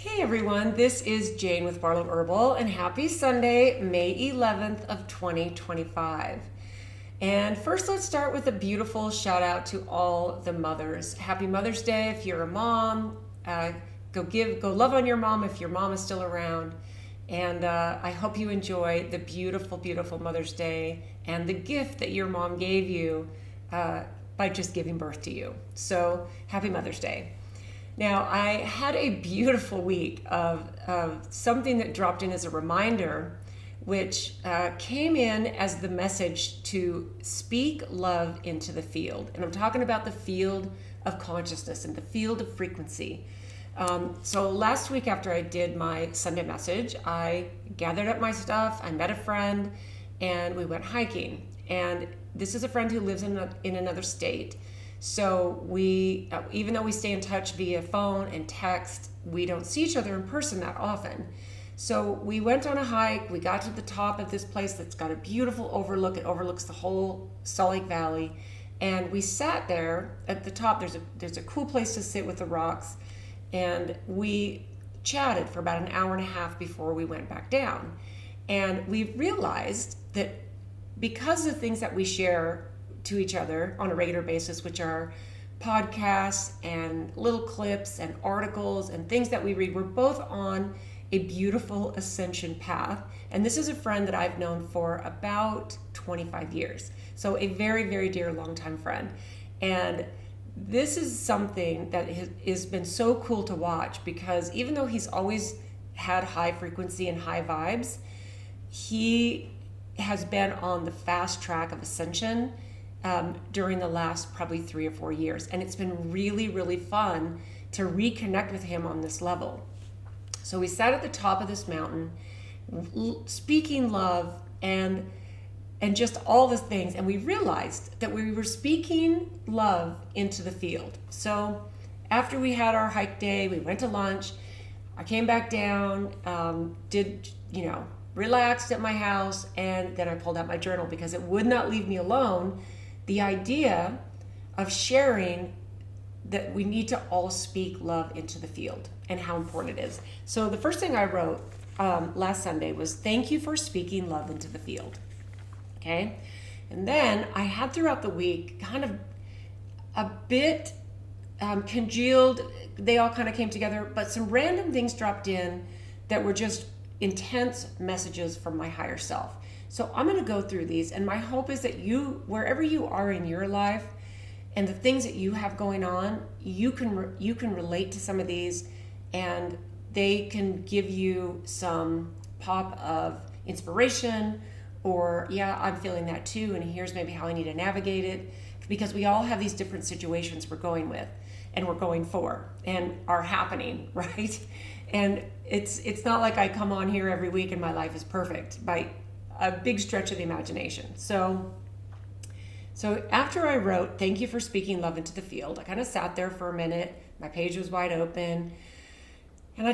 Hey everyone, this is Jane with Barlow Herbal, and happy Sunday, May 11th of 2025. And first, let's start with a beautiful shout out to all the mothers. Happy Mother's Day if you're a mom. Go love on your mom if your mom is still around. And I hope you enjoy the beautiful, beautiful Mother's Day and the gift that your mom gave you by just giving birth to you. So happy Mother's Day. Now, I had a beautiful week of something that dropped in as a reminder, which came in as the message to speak love into the field. And I'm talking about the field of consciousness and the field of frequency. So last week after I did my Sunday message, I gathered up my stuff, I met a friend, and we went hiking. And this is a friend who lives in another state. So we, even though we stay in touch via phone and text, we don't see each other in person that often. So we went on a hike. We got to the top of this place that's got a beautiful overlook. It overlooks the whole Salt Lake Valley. And we sat there at the top. There's a cool place to sit with the rocks. And we chatted for about an hour and a half before we went back down. And we realized that because of things that we share to each other on a regular basis, which are podcasts and little clips and articles and things that we read, we're both on a beautiful ascension path. And this is a friend that I've known for about 25 years. So a very, very dear longtime friend. And this is something that has been so cool to watch, because even though he's always had high frequency and high vibes, he has been on the fast track of ascension during the last probably 3 or 4 years. And it's been really, really fun to reconnect with him on this level. So we sat at the top of this mountain, speaking love and just all the things. And we realized that we were speaking love into the field. So after we had our hike day, we went to lunch. I came back down, relaxed at my house, and then I pulled out my journal because it would not leave me alone. The idea of sharing that we need to all speak love into the field and how important it is. So the first thing I wrote last Sunday was, thank you for speaking love into the field. Okay. And then I had throughout the week kind of a bit congealed. They all kind of came together, but some random things dropped in that were just intense messages from my higher self. So I'm going to go through these, and my hope is that you, wherever you are in your life and the things that you have going on, you can relate to some of these, and they can give you some pop of inspiration, or yeah, I'm feeling that too, and here's maybe how I need to navigate it, because we all have these different situations we're going with and we're going for and are happening, right? And it's not like I come on here every week and my life is perfect by a big stretch of the imagination. So after I wrote, thank you for speaking love into the field, I kind of sat there for a minute. My page was wide open. And I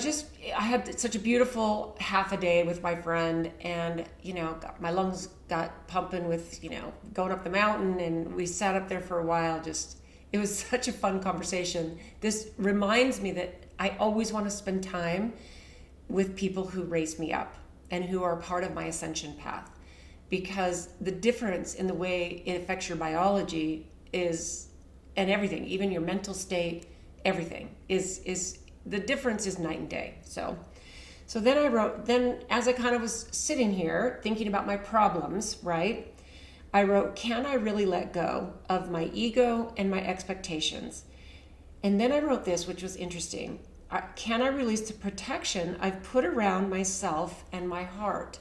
had such a beautiful half a day with my friend, and, my lungs got pumping with, going up the mountain, and we sat up there for a while. It was such a fun conversation. This reminds me that I always want to spend time with people who raise me up and who are part of my ascension path, because the difference in the way it affects your biology is, and everything, even your mental state, everything is the difference is night and day. So then I wrote, as I kind of was sitting here thinking about my problems, right? I wrote, can I really let go of my ego and my expectations? And then I wrote this, which was interesting. Can I release the protection I've put around myself and my heart?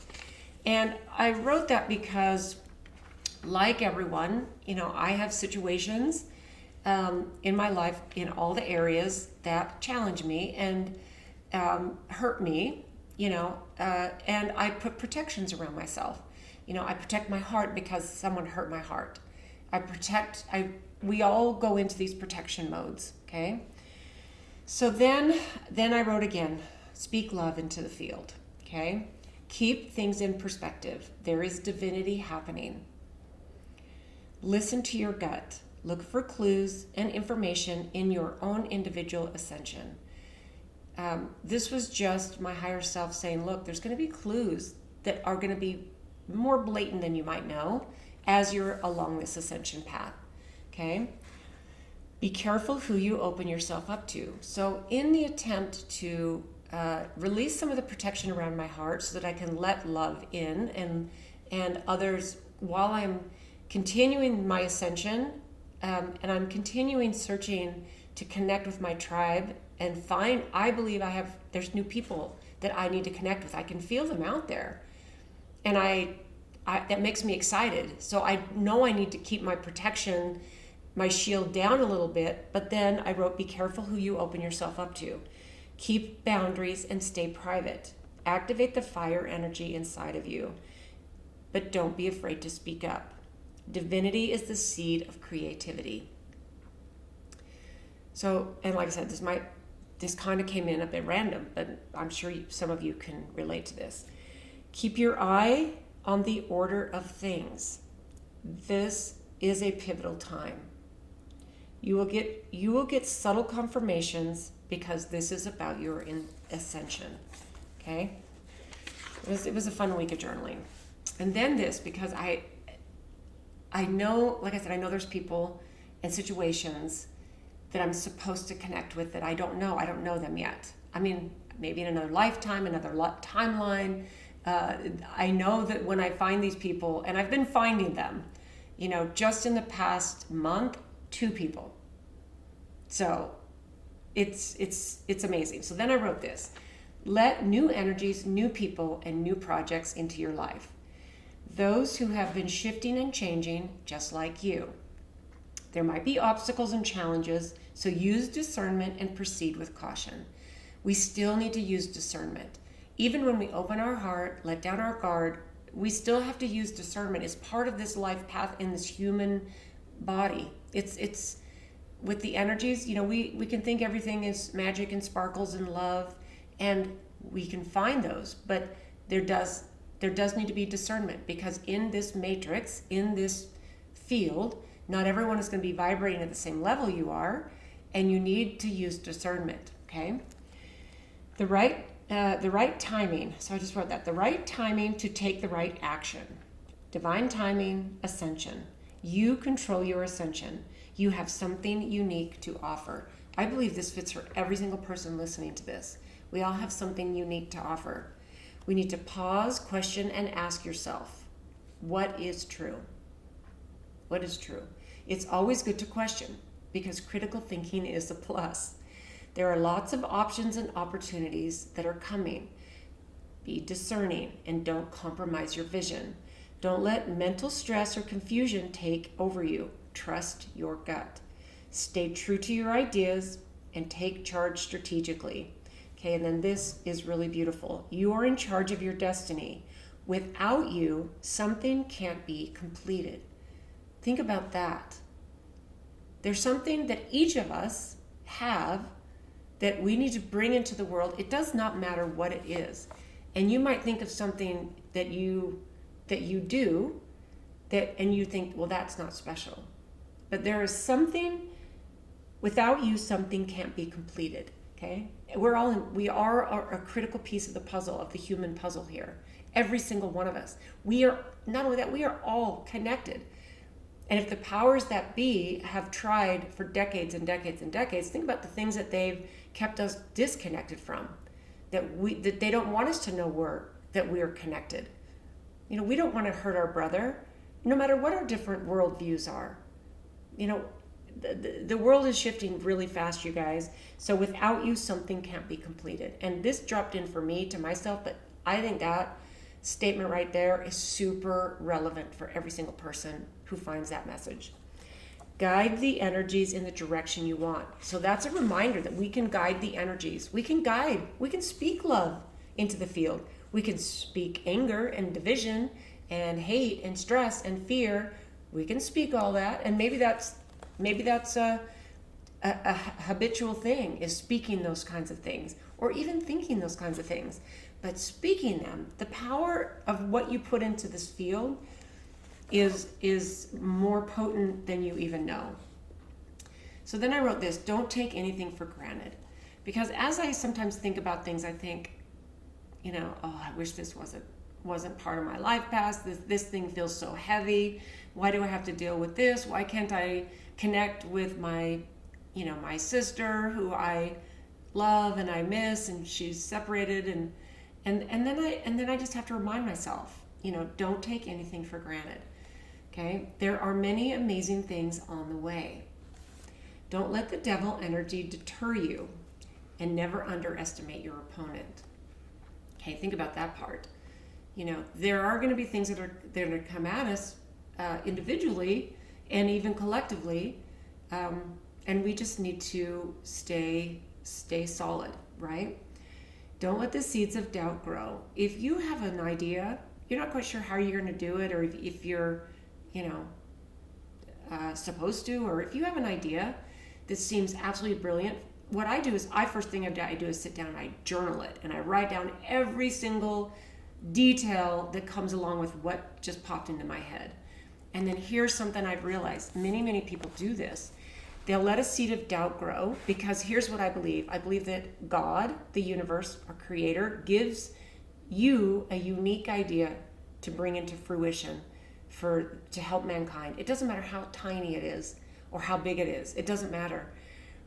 And I wrote that because, like everyone, I have situations in my life in all the areas that challenge me and hurt me, and I put protections around myself. I protect my heart because someone hurt my heart. We all go into these protection modes, okay? So then I wrote again, speak love into the field, okay? Keep things in perspective. There is divinity happening. Listen to your gut. Look for clues and information in your own individual ascension. this was just my higher self saying, look, there's going to be clues that are going to be more blatant than you might know as you're along this ascension path. Okay? Be careful who you open yourself up to. So in the attempt to release some of the protection around my heart so that I can let love in and others while I'm continuing my ascension, and I'm continuing searching to connect with my tribe and find, I believe there's new people that I need to connect with. I can feel them out there. And I that makes me excited. So I know I need to keep my protection, my shield down a little bit, but then I wrote, be careful who you open yourself up to. Keep boundaries and stay private. Activate the fire energy inside of you, but don't be afraid to speak up. Divinity is the seed of creativity. So, and like I said, this kind of came in a bit random, but I'm sure some of you can relate to this. Keep your eye on the order of things. This is a pivotal time. You will get subtle confirmations because this is about your ascension. Okay? It was a fun week of journaling. And then this, because I know, like I said, I know there's people and situations that I'm supposed to connect with that I don't know. I don't know them yet. I mean, maybe in another lifetime, another timeline. I know that when I find these people, and I've been finding them, just in the past month, 2 people. So it's amazing. So then I wrote this: let new energies, new people, and new projects into your life. Those who have been shifting and changing just like you. There might be obstacles and challenges, so use discernment and proceed with caution. We still need to use discernment. Even when we open our heart, let down our guard, we still have to use discernment. It's part of this life path in this human body. It's with the energies, we can think everything is magic and sparkles and love, and we can find those, but there does need to be discernment, because in this matrix, in this field, not everyone is going to be vibrating at the same level you are, and you need to use discernment. Okay, the right timing. So I just wrote that: the right timing to take the right action. Divine timing, ascension. You control your ascension. You have something unique to offer. I believe this fits for every single person listening to this. We all have something unique to offer. We need to pause, question, and ask yourself, what is true? What is true? It's always good to question, because critical thinking is a plus. There are lots of options and opportunities that are coming. Be discerning and don't compromise your vision. Don't let mental stress or confusion take over you. Trust your gut. Stay true to your ideas and take charge strategically. Okay, and then this is really beautiful. You are in charge of your destiny. Without you, something can't be completed. Think about that. There's something that each of us have that we need to bring into the world. It does not matter what it is. And you might think of something that you do and you think, well, that's not special. But there is something, without you, something can't be completed. Okay? We are a critical piece of the puzzle, of the human puzzle here. Every single one of us. We are, not only that, we are all connected. And if the powers that be have tried for decades and decades and decades, think about the things that they've kept us disconnected from, that they don't want us to know that we are connected. We don't want to hurt our brother, no matter what our different worldviews are. The world is shifting really fast, you guys. So without you, something can't be completed. And this dropped in for me, to myself, but I think that statement right there is super relevant for every single person who finds that message. Guide the energies in the direction you want. So that's a reminder that we can guide the energies. We can speak love into the field. We can speak anger and division and hate and stress and fear. We can speak all that, and maybe that's a habitual thing, is speaking those kinds of things, or even thinking those kinds of things. But speaking them, the power of what you put into this field is more potent than you even know. So then I wrote this: don't take anything for granted. Because as I sometimes think about things, I think, oh, I wish this wasn't part of my life path. This thing feels so heavy. Why do I have to deal with this? Why can't I connect with my sister who I love and I miss, and she's separated, and then I just have to remind myself, don't take anything for granted. Okay? There are many amazing things on the way. Don't let the devil energy deter you, and never underestimate your opponent. Okay, think about that part. There are going to be things that are going to come at us individually and even collectively, and we just need to stay solid, right? Don't let the seeds of doubt grow. If you have an idea, you're not quite sure how you're going to do it, or if you're, supposed to, or if you have an idea that seems absolutely brilliant, what I do is, first thing I do is sit down and I journal it, and I write down every single detail that comes along with what just popped into my head. And then here's something I've realized. Many people do this. They'll let a seed of doubt grow, because here's what I believe. I believe that God, the universe, our creator, gives you a unique idea to bring into fruition to help mankind. It doesn't matter how tiny it is or how big it is. It doesn't matter.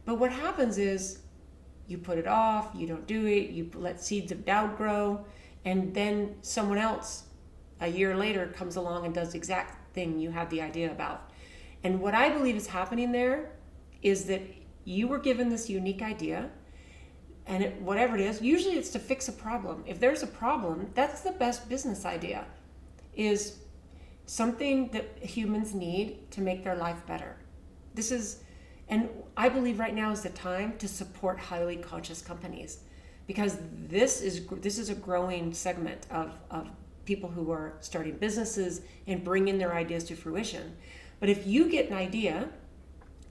But what happens is you put it off, you don't do it, you let seeds of doubt grow, and then someone else a year later comes along and does the exact thing you had the idea about. And what I believe is happening there is that you were given this unique idea, and whatever it is, usually it's to fix a problem. If there's a problem, that's the best business idea, is something that humans need to make their life better. And I believe right now is the time to support highly conscious companies, because this is a growing segment of people who are starting businesses and bringing their ideas to fruition. But if you get an idea,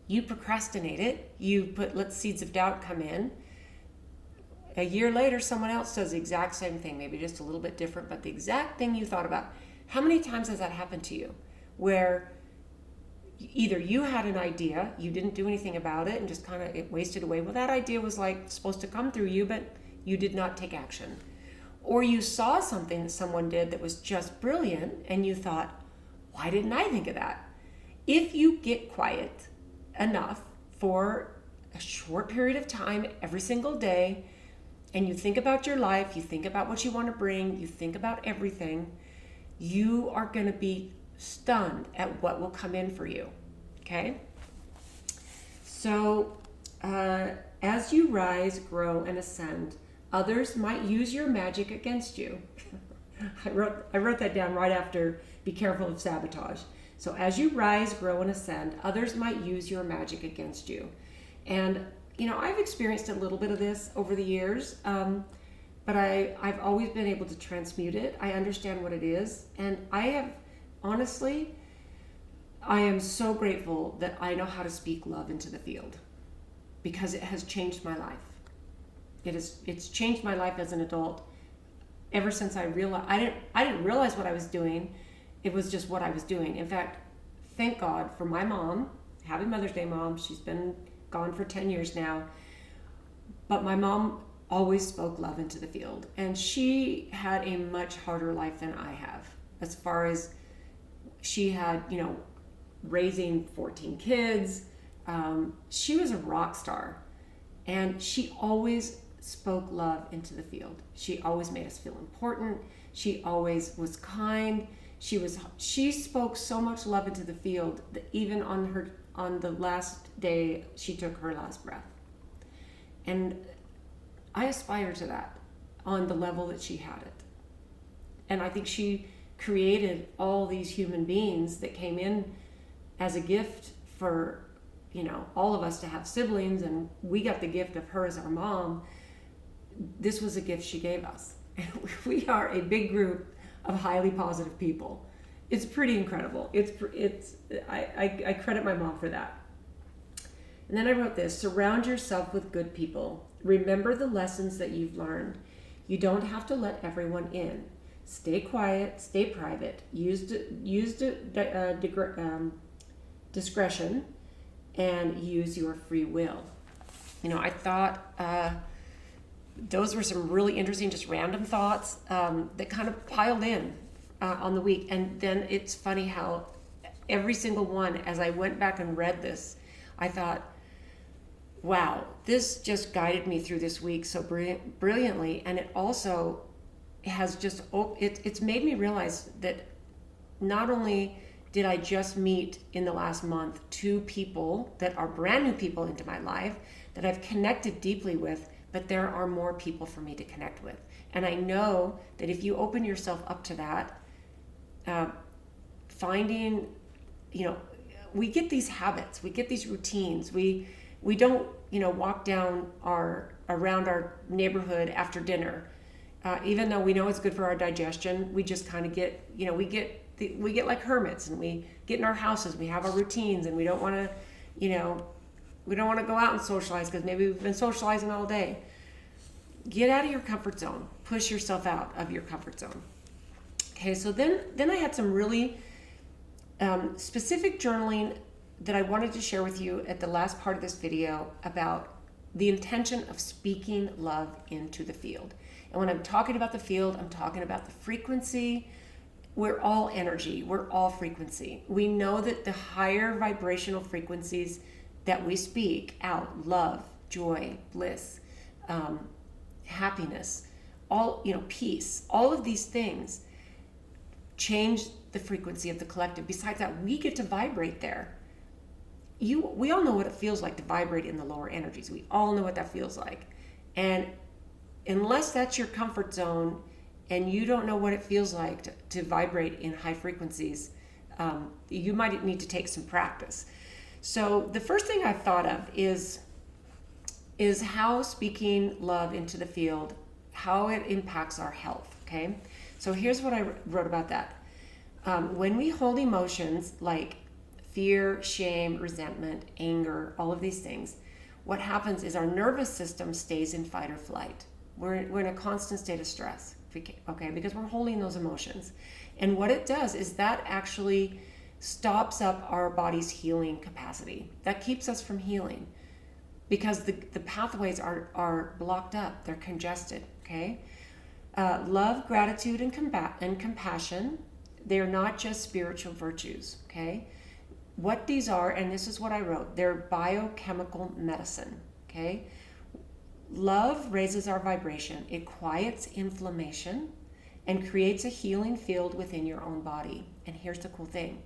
you procrastinate it, let seeds of doubt come in. A year later, someone else does the exact same thing, maybe just a little bit different, but the exact thing you thought about. How many times has that happened to you, where either you had an idea, you didn't do anything about it, and just kind of it wasted away? Well, that idea was supposed to come through you, but you did not take action. Or you saw something that someone did that was just brilliant, and you thought, why didn't I think of that? If you get quiet enough for a short period of time every single day, and you think about your life, you think about what you want to bring, you think about everything, you are going to be stunned at what will come in for you. Okay? So, as you rise, grow, and ascend, others might use your magic against you. I wrote that down right after be careful of sabotage. So as you rise, grow, and ascend, others might use your magic against you. And, I've experienced a little bit of this over the years, but I've always been able to transmute it. I understand what it is. And honestly, I am so grateful that I know how to speak love into the field, because it has changed my life. It's changed my life as an adult ever since I realized, I didn't realize what I was doing. It was just what I was doing. In fact, thank God for my mom. Happy Mother's Day, Mom. She's been gone for 10 years now. But my mom always spoke love into the field. And she had a much harder life than I have, as far as she had, raising 14 kids. She was a rock star. And she always spoke love into the field. She always made us feel important. She always was kind. She spoke so much love into the field that even on the last day she took her last breath. And I aspire to that on the level that she had it. And I think she created all these human beings that came in as a gift for, all of us to have siblings, and we got the gift of her as our mom. This was a gift she gave us. And we are a big group of highly positive people. It's pretty incredible. I credit my mom for that. And then I wrote this: surround yourself with good people. Remember the lessons that you've learned. You don't have to let everyone in. Stay quiet, stay private, use discretion, and use your free will. I thought those were some really interesting, just random thoughts that kind of piled in on the week. And then it's funny how every single one, as I went back and read this, I thought, wow, this just guided me through this week so brilliantly. And it also has just, it's made me realize that not only did I just meet in the last month 2 people that are brand new people into my life that I've connected deeply with, but there are more people for me to connect with. And I know that if you open yourself up to that, finding, we get these habits, we get these routines. We don't, walk down around our neighborhood after dinner, even though we know it's good for our digestion. We just kind of get, we get like hermits, and we get in our houses. We have our routines, and we don't want to, we don't want to go out and socialize because maybe we've been socializing all day. Get out of your comfort zone. Push yourself out of your comfort zone. Okay, so then I had some really specific journaling that I wanted to share with you at the last part of this video about the intention of speaking love into the field. And when I'm talking about the field, I'm talking about the frequency. We're all energy. We're all frequency. We know that the higher vibrational frequencies that we speak out, love, joy, bliss, happiness, all, peace, all of these things change the frequency of the collective. Besides that, we get to vibrate there. We all know what it feels like to vibrate in the lower energies. We all know what that feels like. And unless that's your comfort zone and you don't know what it feels like to vibrate in high frequencies, you might need to take some practice. So the first thing I thought of is how speaking love into the field, how it impacts our health, okay? So here's what I wrote about that. When we hold emotions like fear, shame, resentment, anger, all of these things, what happens is our nervous system stays in fight or flight. We're in a constant state of stress, okay, because we're holding those emotions. And what it does is that actually stops up our body's healing capacity. That keeps us from healing because the pathways are blocked up, they're congested, okay? Love, gratitude, and compassion, they're not just spiritual virtues, okay? What these are, and this is what I wrote, they're biochemical medicine, okay? Love raises our vibration. It quiets inflammation and creates a healing field within your own body. And here's the cool thing.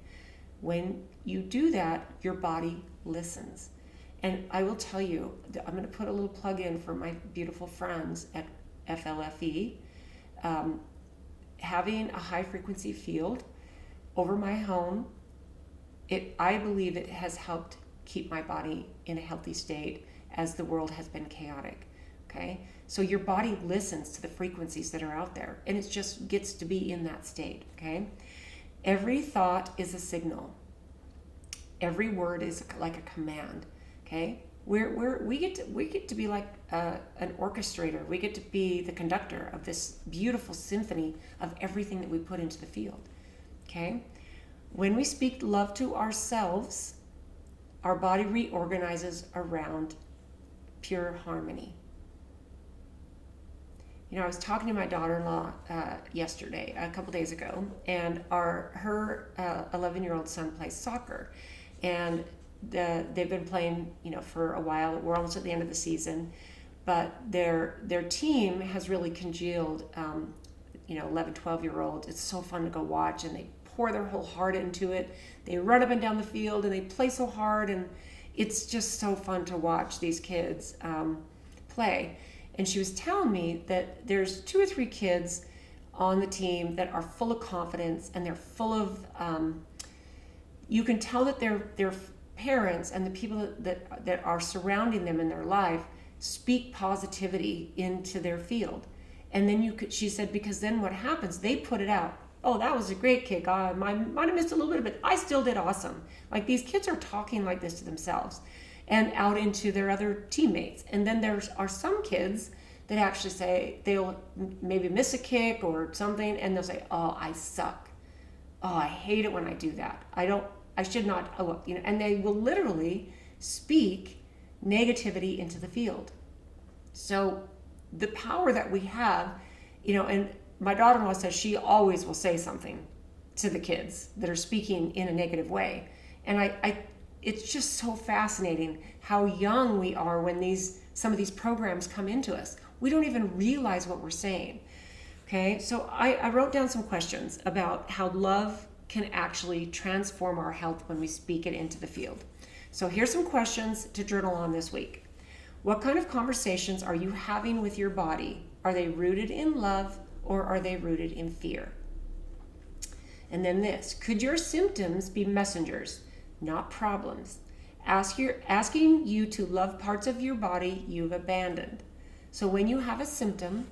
When you do that, your body listens. And I will tell you, I'm going to put a little plug in for my beautiful friends at FLFE. Having a high frequency field over my home, I believe it has helped keep my body in a healthy state as the world has been chaotic, okay? So your body listens to the frequencies that are out there, and it just gets to be in that state, okay? Every thought is a signal. Every word is like a command, okay? We get to be like an orchestrator. We get to be the conductor of this beautiful symphony of everything that we put into the field, okay? When we speak love to ourselves, our body reorganizes around pure harmony. I was talking to my daughter-in-law yesterday, a couple days ago, and her 11-year-old son plays soccer, and they've been playing, for a while. We're almost at the end of the season, but their team has really congealed. 11, 12-year-olds. It's so fun to go watch, and they pour their whole heart into it. They run up and down the field, and they play so hard, and it's just so fun to watch these kids play. And she was telling me that there's 2 or 3 kids on the team that are full of confidence, and they're full of, you can tell that their parents and the people that are surrounding them in their life speak positivity into their field. And then she said, because then what happens, they put it out. Oh, that was a great kick. I might have missed a little bit, but I still did awesome. Like, these kids are talking like this to themselves and out into their other teammates. And then there are some kids that actually say, they'll maybe miss a kick or something, and they'll say, oh, I suck. Oh, I hate it when I do that. I should not, and they will literally speak negativity into the field. So the power that we have, and my daughter-in-law says she always will say something to the kids that are speaking in a negative way. And it's just so fascinating how young we are when some of these programs come into us. We don't even realize what we're saying. Okay, so I wrote down some questions about how love can actually transform our health when we speak it into the field. So here's some questions to journal on this week. What kind of conversations are you having with your body? Are they rooted in love or are they rooted in fear? And then this, could your symptoms be messengers, not problems? Asking you to love parts of your body you've abandoned. So when you have a symptom,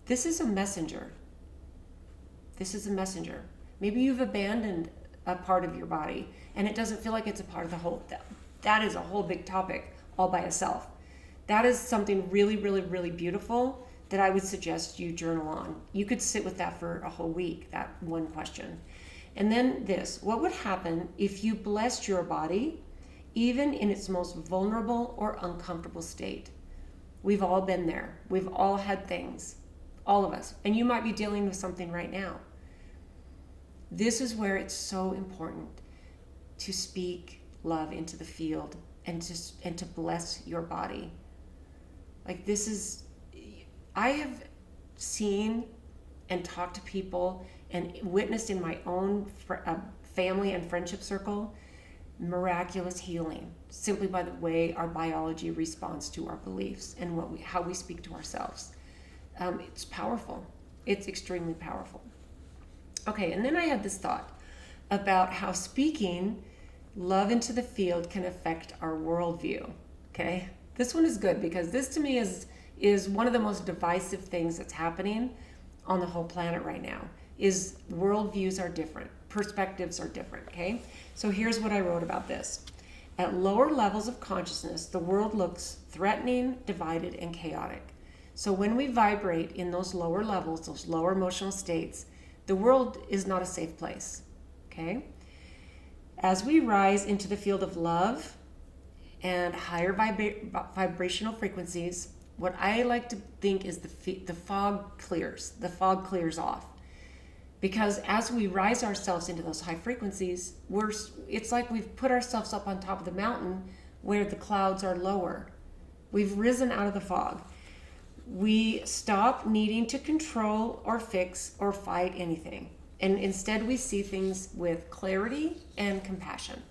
this is a messenger. This is a messenger. Maybe you've abandoned a part of your body and it doesn't feel like it's a part of the whole. That is a whole big topic all by itself. That is something really, really, really beautiful that I would suggest you journal on. You could sit with that for a whole week, that one question. And then this, what would happen if you blessed your body even in its most vulnerable or uncomfortable state? We've all been there. We've all had things, all of us. And you might be dealing with something right now. This is where it's so important to speak love into the field and to bless your body. Like this is, I have seen and talked to people and witnessed in my own family and friendship circle miraculous healing simply by the way our biology responds to our beliefs and how we speak to ourselves. It's powerful. It's extremely powerful. Okay, and then I had this thought about how speaking love into the field can affect our worldview. Okay, this one is good because this to me is one of the most divisive things that's happening on the whole planet right now. Is worldviews are different, perspectives are different. Okay, so here's what I wrote about this. At lower levels of consciousness, the world looks threatening, divided, and chaotic. So when we vibrate in those lower levels, those lower emotional states, the world is not a safe place. Okay. As we rise into the field of love and higher vibrational frequencies, what I like to think is the fog clears. The fog clears off. Because as we rise ourselves into those high frequencies, it's like we've put ourselves up on top of the mountain where the clouds are lower. We've risen out of the fog. We stop needing to control or fix or fight anything. And instead we see things with clarity and compassion.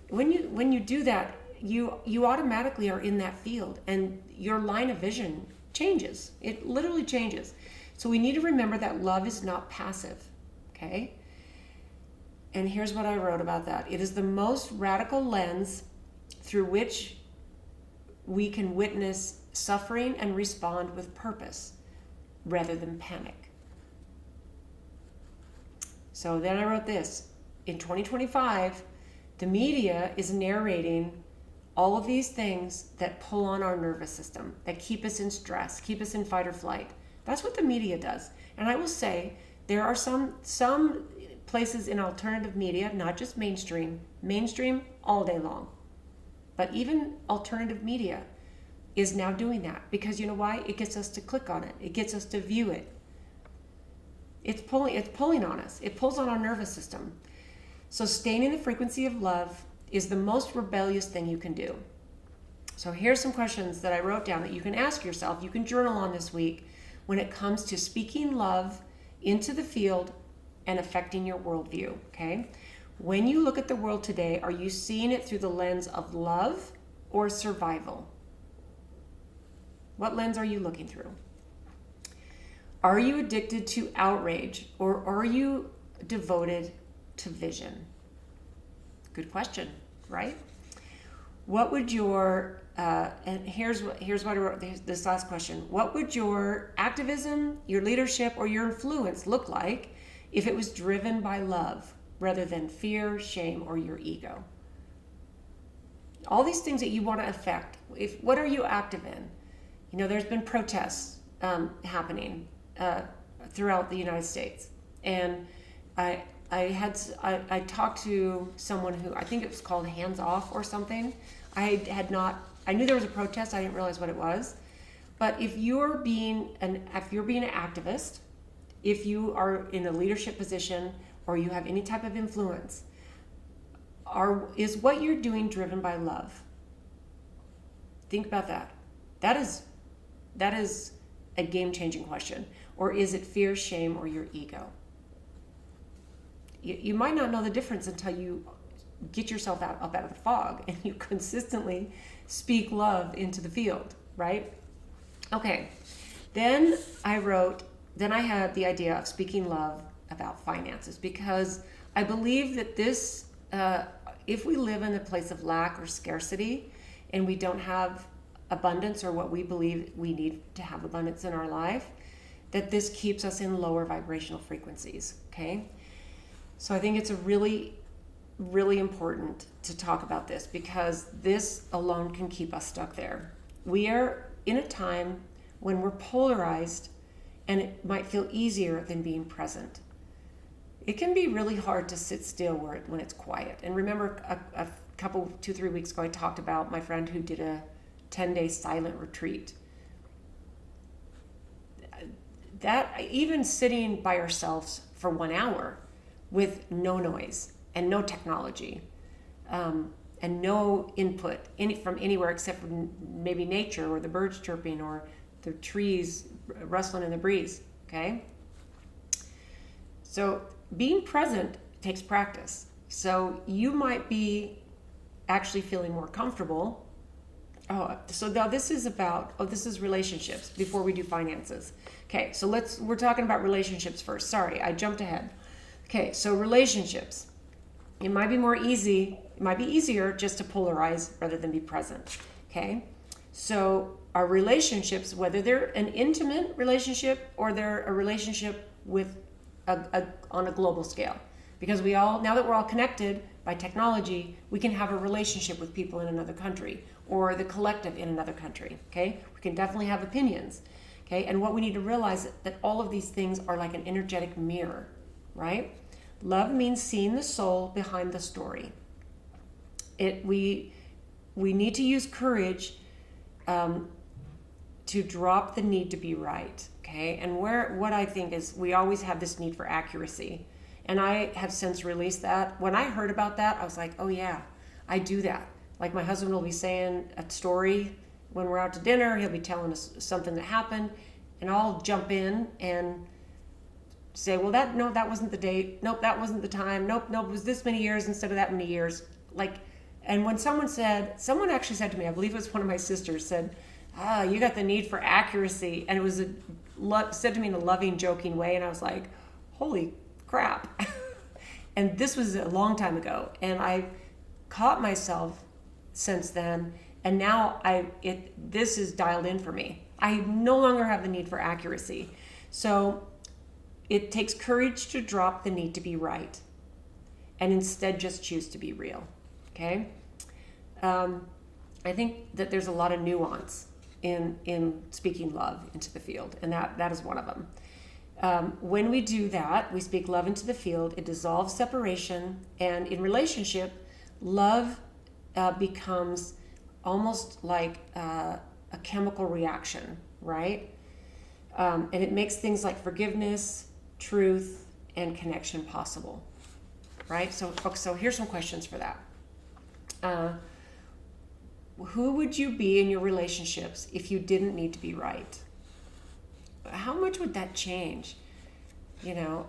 When you do that, you automatically are in that field and your line of vision changes. It literally changes. So we need to remember that love is not passive, okay? And here's what I wrote about that. It is the most radical lens through which we can witness suffering and respond with purpose rather than panic. So then I wrote this. In 2025, the media is narrating all of these things that pull on our nervous system, that keep us in stress, keep us in fight or flight. That's what the media does. And I will say there are some places in alternative media, not just mainstream all day long. But even alternative media is now doing that because you know why? It gets us to click on it. It gets us to view it. It's pulling on us. It pulls on our nervous system. So staying in the frequency of love is the most rebellious thing you can do. So here's some questions that I wrote down that you can ask yourself. You can journal on this week when it comes to speaking love into the field and affecting your worldview, okay? When you look at the world today, are you seeing it through the lens of love or survival? What lens are you looking through? Are you addicted to outrage or are you devoted to vision? Good question, right? What would your, and here's what I wrote, this last question. What would your activism, your leadership, or your influence look like if it was driven by love rather than fear, shame, or your ego? All these things that you want to affect, what are you active in? You know, there's been protests happening throughout the United States. And I talked to someone who, I think it was called Hands Off or something. I knew there was a protest. I didn't realize what it was. But if you're being an activist, if you are in a leadership position or you have any type of influence, is what you're doing driven by love? Think about that. That is a game-changing question. Or is it fear, shame, or your ego? You might not know the difference until you get yourself up out of the fog and you consistently speak love into the field, right? Okay. Then I had the idea of speaking love about finances, because I believe that this, if we live in a place of lack or scarcity and we don't have abundance, or what we believe we need to have abundance in our life, that this keeps us in lower vibrational frequencies, okay? So I think it's a really, really important to talk about this, because this alone can keep us stuck there. We are in a time when we're polarized, and it might feel easier than being present. It can be really hard to sit still when it's quiet. And remember, a couple, 2-3 weeks ago, I talked about my friend who did a 10-day silent retreat. That, even sitting by ourselves for 1 hour with no noise and no technology, and no input from anywhere except from maybe nature or the birds chirping or the trees rustling in the breeze, okay? So being present takes practice. So you might be actually feeling more comfortable. So now this is relationships before we do finances. Okay, so we're talking about relationships first. Sorry, I jumped ahead. Okay, so relationships. It might be easier just to polarize rather than be present. Okay, so our relationships, whether they're an intimate relationship or they're a relationship with on a global scale, because now that we're all connected by technology, we can have a relationship with people in another country or the collective in another country. Okay, we can definitely have opinions. Okay, and what we need to realize that all of these things are like an energetic mirror, right? Love means seeing the soul behind the story. We need to use courage to drop the need to be right. Okay, and what I think is we always have this need for accuracy, and I have since released that. When I heard about that, I was like, oh yeah, I do that. Like my husband will be saying a story when we're out to dinner. He'll be telling us something that happened, and I'll jump in and say, well, that wasn't the date. Nope, that wasn't the time. Nope, it was this many years instead of that many years. And when someone actually said to me, I believe it was one of my sisters, said, you got the need for accuracy. And it was said to me in a loving, joking way. And I was like, holy crap. And this was a long time ago. And I caught myself since then. And now this is dialed in for me. I no longer have the need for accuracy. So it takes courage to drop the need to be right and instead just choose to be real. Okay? I think that there's a lot of nuance in speaking love into the field, and that is one of them. When we do that, we speak love into the field, it dissolves separation, and in relationship, love becomes almost like a chemical reaction, right? And it makes things like forgiveness, truth, and connection possible, right? So here's some questions for that. Who would you be in your relationships if you didn't need to be right? How much would that change?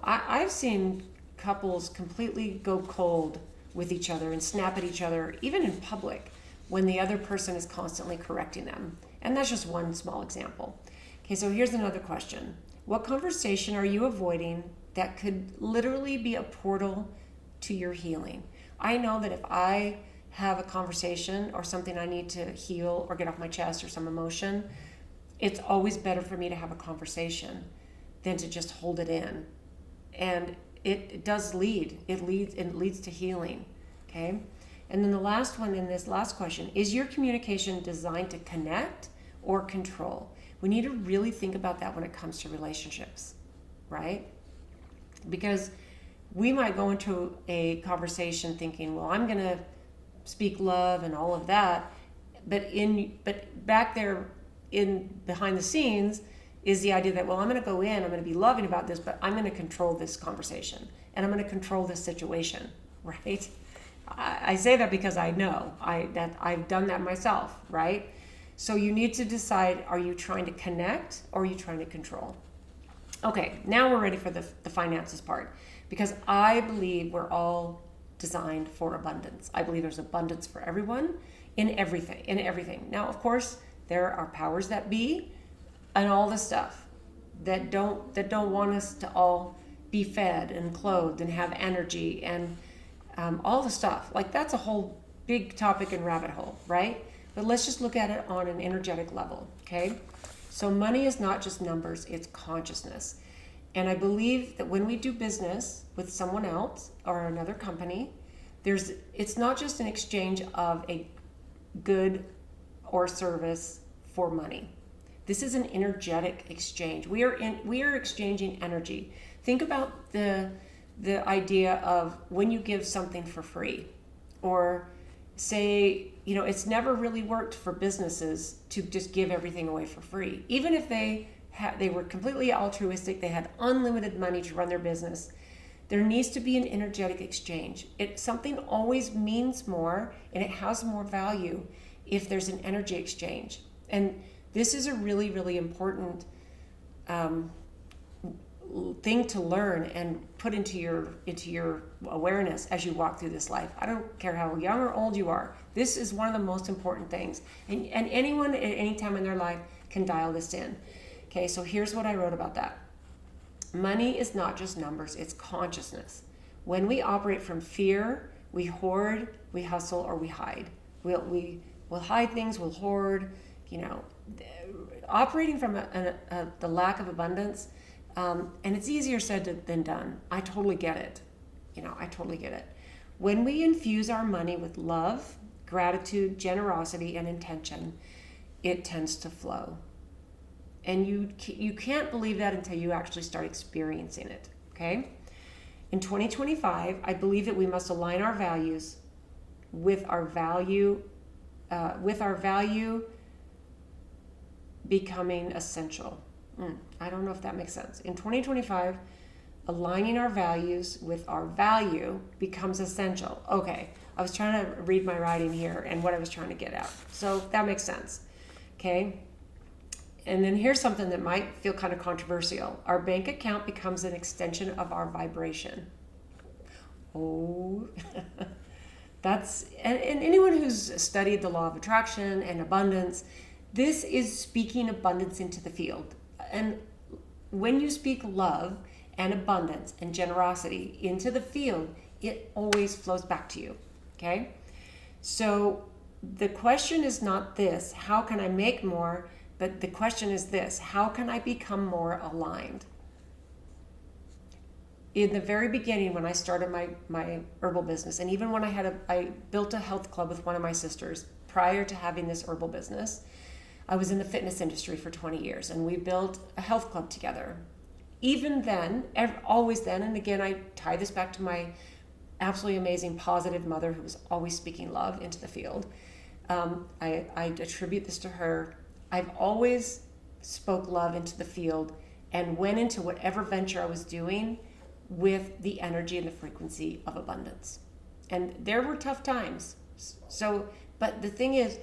I've seen couples completely go cold with each other and snap at each other, even in public, when the other person is constantly correcting them. And that's just one small example. Okay, so here's another question. What conversation are you avoiding that could literally be a portal to your healing? I know that if I have a conversation or something I need to heal or get off my chest or some emotion, it's always better for me to have a conversation than to just hold it in. And it does lead. It leads to healing. Okay? And then the last one in this last question, is your communication designed to connect or control? We need to really think about that when it comes to relationships, right? Because we might go into a conversation thinking, well, I'm going to speak love and all of that, but back there in behind the scenes is the idea that, well, I'm going to go in, I'm going to be loving about this, but I'm going to control this conversation and I'm going to control this situation, right? I say that because I know that I've done that myself, right? So you need to decide, are you trying to connect or are you trying to control? Okay, now we're ready for the finances part, because I believe we're all designed for abundance. I believe there's abundance for everyone in everything. Now, of course, there are powers that be and all the stuff that don't want us to all be fed and clothed and have energy and all the stuff. Like, that's a whole big topic and rabbit hole, right? But let's just look at it on an energetic level, okay? So money is not just numbers, it's consciousness. And I believe that when we do business with someone else or another company, it's not just an exchange of a good or service for money. This is an energetic exchange. We are exchanging energy. Think about the idea of when you give something for free, or say, it's never really worked for businesses to just give everything away for free. Even if they were completely altruistic, they had unlimited money to run their business, there needs to be an energetic exchange. Something always means more and it has more value if there's an energy exchange. And this is a really, really important thing to learn and put into your awareness as you walk through this life. I don't care how young or old you are. This is one of the most important things. And anyone at any time in their life can dial this in. Okay, so here's what I wrote about that. Money is not just numbers, it's consciousness. When we operate from fear, we hoard, we hustle, or we hide. We'll hide things, we'll hoard, operating from the lack of abundance, and it's easier said than done. I totally get it. I totally get it. When we infuse our money with love, gratitude, generosity, and intention, it tends to flow. And you can't believe that until you actually start experiencing it, okay? In 2025, I believe that we must align our values with our value becoming essential. I don't know if that makes sense. In 2025, aligning our values with our value becomes essential. Okay, I was trying to read my writing here and what I was trying to get at. So that makes sense, okay? And then here's something that might feel kind of controversial. Our bank account becomes an extension of our vibration. Oh, and anyone who's studied the law of attraction and abundance, this is speaking abundance into the field. And when you speak love and abundance and generosity into the field, it always flows back to you, okay? So the question is not this, how can I make more? But the question is this, how can I become more aligned? In the very beginning, when I started my herbal business, and even when I built a health club with one of my sisters prior to having this herbal business, I was in the fitness industry for 20 years, and we built a health club together. Even then, always then, and again, I tie this back to my absolutely amazing, positive mother who was always speaking love into the field. I attribute this to her. I've always spoke love into the field and went into whatever venture I was doing with the energy and the frequency of abundance. And there were tough times. But the thing is,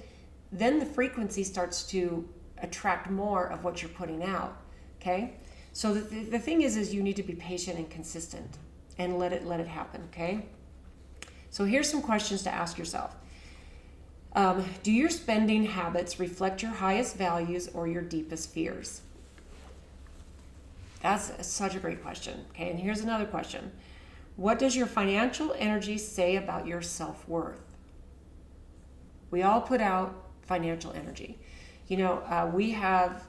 then the frequency starts to attract more of what you're putting out, okay? So the thing is you need to be patient and consistent and let it happen, okay? So here's some questions to ask yourself. Do your spending habits reflect your highest values or your deepest fears? That's such a great question. Okay, and here's another question. What does your financial energy say about your self-worth? We all put out financial energy. We have,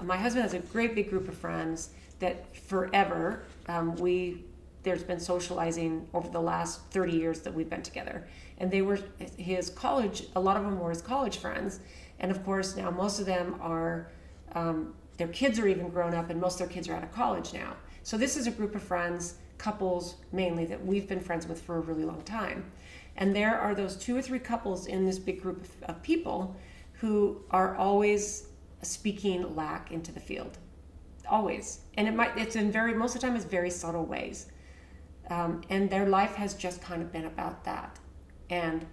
my husband has a great big group of friends that forever, there's been socializing over the last 30 years that we've been together. And they were his college, a lot of them were his college friends. And of course, now most of them are, their kids are even grown up and most of their kids are out of college now. So this is a group of friends couples mainly that we've been friends with for a really long time. And there are those 2 or 3 couples in this big group of people who are always speaking lack into the field. Always. And it's in most of the time it's very subtle ways. And their life has just kind of been about that. And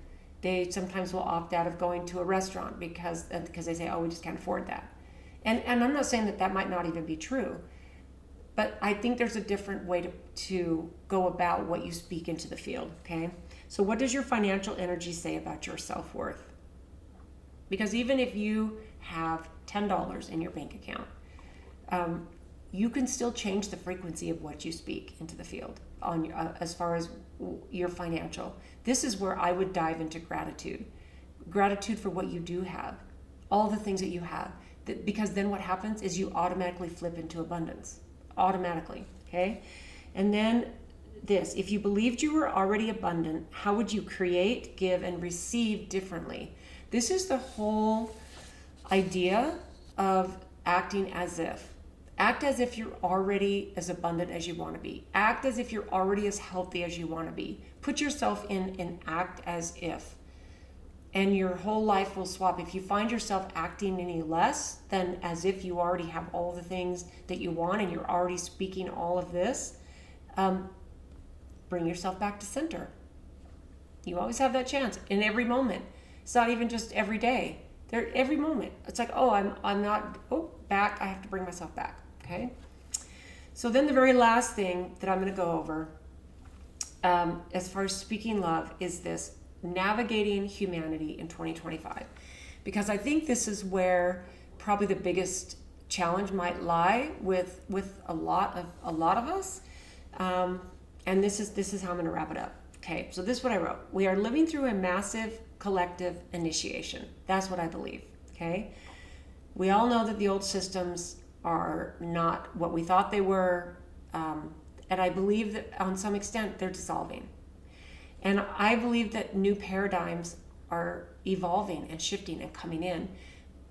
they sometimes will opt out of going to a restaurant because they say, oh, we just can't afford that. And I'm not saying that might not even be true, but I think there's a different way to go about what you speak into the field, okay? So what does your financial energy say about your self-worth? Because even if you have $10 in your bank account, you can still change the frequency of what you speak into the field as far as your financial. This is where I would dive into gratitude. Gratitude for what you do have, all the things that you have. Because then what happens is you automatically flip into abundance. Automatically, okay? And then this, if you believed you were already abundant, how would you create, give, and receive differently? This is the whole idea of acting as if. Act as if you're already as abundant as you want to be. Act as if you're already as healthy as you want to be. Put yourself in and act as if. And your whole life will swap. If you find yourself acting any less than as if you already have all the things that you want and you're already speaking all of this, bring yourself back to center. You always have that chance in every moment. It's not even just every day. Every moment. It's like, oh, I'm not, back. I have to bring myself back. Okay. So then the very last thing that I'm going to go over, as far as speaking love, is this: navigating humanity in 2025. Because I think this is where probably the biggest challenge might lie with a lot of us. And this is how I'm going to wrap it up. Okay, so this is what I wrote. We are living through a massive collective initiation. That's what I believe. Okay, we all know that the old systems are not what we thought they were, and I believe that on some extent they're dissolving. And I believe that new paradigms are evolving and shifting and coming in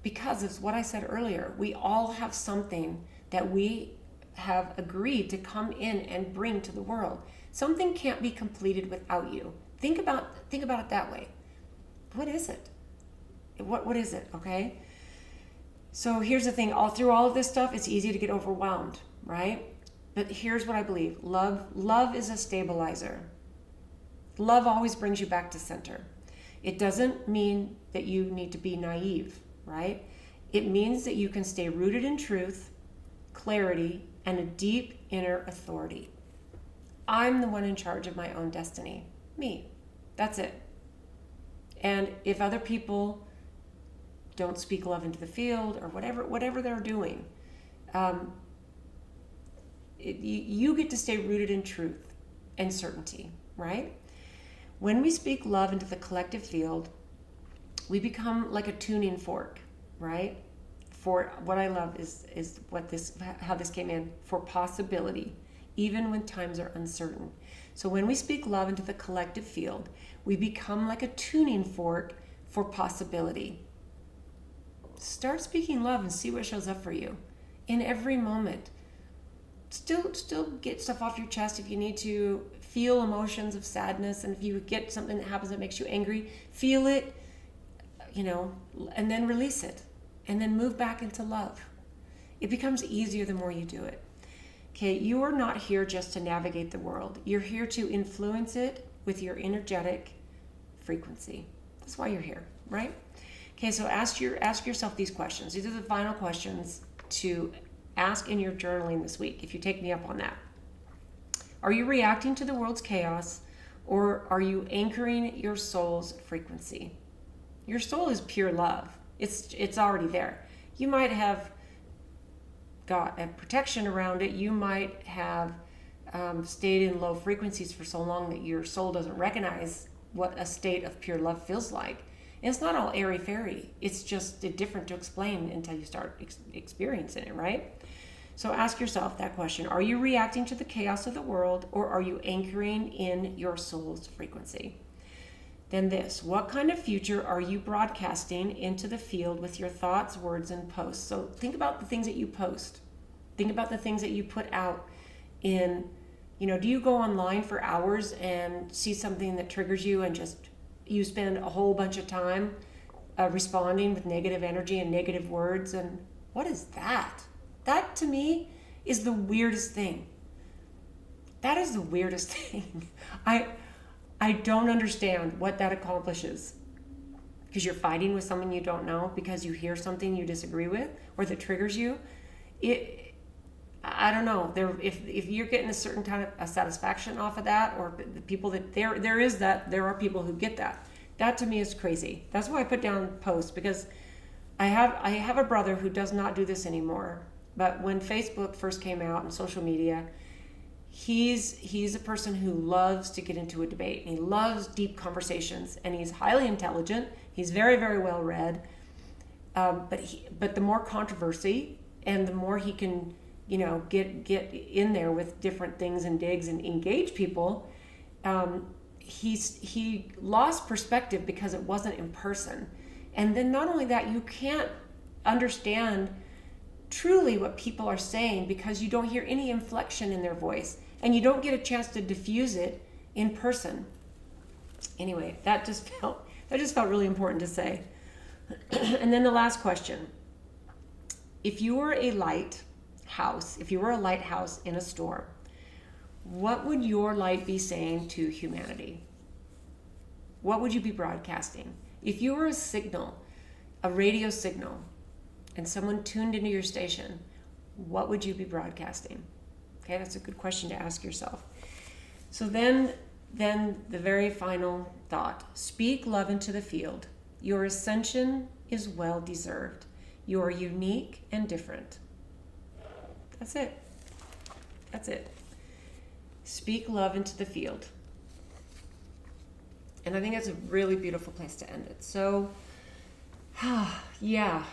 because of what I said earlier. We all have something that we have agreed to come in and bring to the world. Something can't be completed without you. Think about it that way. What is it? What is it? Okay. So here's the thing. Through all of this stuff, it's easy to get overwhelmed, right? But here's what I believe. Love is a stabilizer. Love always brings you back to center. It doesn't mean that you need to be naive, right? It means that you can stay rooted in truth, clarity, and a deep inner authority. I'm the one in charge of my own destiny. Me. That's it. And if other people don't speak love into the field or whatever they're doing, you get to stay rooted in truth and certainty, right? When we speak love into the collective field, we become like a tuning fork, right? For what I love is how this came in, for possibility, even when times are uncertain. So when we speak love into the collective field, we become like a tuning fork for possibility. Start speaking love and see what shows up for you in every moment. Still get stuff off your chest if you need to. Feel emotions of sadness, and if you get something that happens that makes you angry, feel it, and then release it, and then move back into love. It becomes easier the more you do it. Okay, you are not here just to navigate the world. You're here to influence it with your energetic frequency. That's why you're here, right? Okay, so ask yourself these questions. These are the final questions to ask in your journaling this week, if you take me up on that. Are you reacting to the world's chaos, or are you anchoring your soul's frequency? Your soul is pure love. It's already there. You might have got a protection around it. You might have stayed in low frequencies for so long that your soul doesn't recognize what a state of pure love feels like. And it's not all airy-fairy. It's just different to explain until you start experiencing it, right? So ask yourself that question. Are you reacting to the chaos of the world, or are you anchoring in your soul's frequency? Then this, what kind of future are you broadcasting into the field with your thoughts, words, and posts? So think about the things that you post. Think about the things that you put out in do you go online for hours and see something that triggers you and just you spend a whole bunch of time responding with negative energy and negative words? And what is that? That to me is the weirdest thing. That is the weirdest thing. I don't understand what that accomplishes. Because you're fighting with someone you don't know because you hear something you disagree with or that triggers you. I don't know. If you're getting a certain kind of a satisfaction off of that, or the people that there are people who get that. That to me is crazy. That's why I put down posts, because I have a brother who does not do this anymore. But when Facebook first came out and social media, he's a person who loves to get into a debate, and he loves deep conversations, and he's highly intelligent. He's very, very well read. But the more controversy and the more he can, get in there with different things and digs and engage people, he lost perspective because it wasn't in person. And then not only that, you can't understand truly what people are saying because you don't hear any inflection in their voice, and you don't get a chance to diffuse it in person. Anyway, that just felt really important to say. And then the last question: if you were a lighthouse in a storm, what would your light be saying to humanity? What would you be broadcasting? If you were a signal, a radio signal, and someone tuned into your station, what would you be broadcasting? Okay, that's a good question to ask yourself. So then the very final thought: speak love into the field. Your ascension is well deserved. You are unique and different. That's it. Speak love into the field. And I think that's a really beautiful place to end it. So, yeah.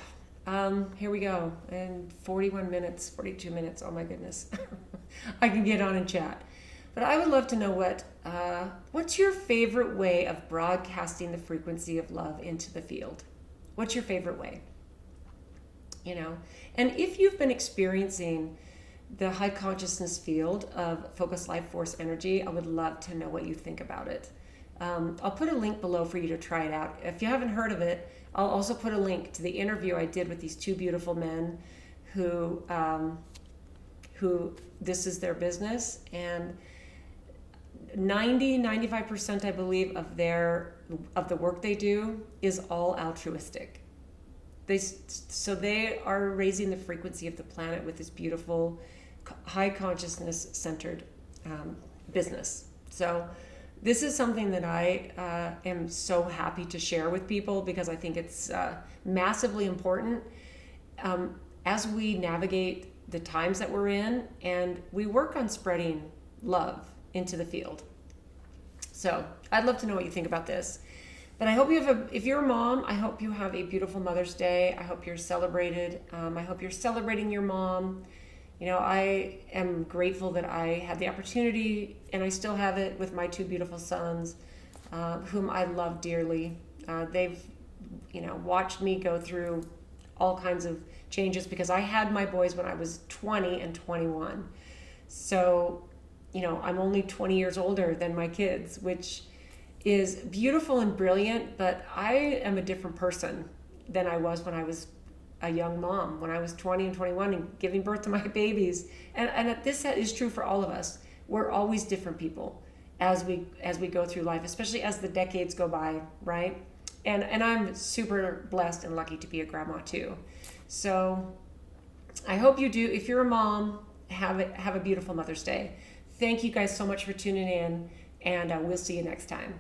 Here we go. And 42 minutes. Oh my goodness. I can get on and chat. But I would love to know what's your favorite way of broadcasting the frequency of love into the field? What's your favorite way? And if you've been experiencing the high consciousness field of focused life force energy, I would love to know what you think about it. I'll put a link below for you to try it out. If you haven't heard of it, I'll also put a link to the interview I did with these two beautiful men who this is their business, and 95% I believe of the work they do is all altruistic. They are raising the frequency of the planet with this beautiful high consciousness centered business. So this is something that I am so happy to share with people, because I think it's massively important as we navigate the times that we're in, and we work on spreading love into the field. So I'd love to know what you think about this. But I hope if you're a mom, I hope you have a beautiful Mother's Day. I hope you're celebrated. I hope you're celebrating your mom. I am grateful that I had the opportunity, and I still have it, with my two beautiful sons, whom I love dearly. They've, watched me go through all kinds of changes, because I had my boys when I was 20 and 21. So, I'm only 20 years older than my kids, which is beautiful and brilliant, but I am a different person than I was when I was a young mom, when I was 20 and 21 and giving birth to my babies. And this is true for all of us. We're always different people as we go through life, especially as the decades go by, right? And I'm super blessed and lucky to be a grandma too. So I hope you do. If you're a mom, have a beautiful Mother's Day. Thank you guys so much for tuning in, and we'll see you next time.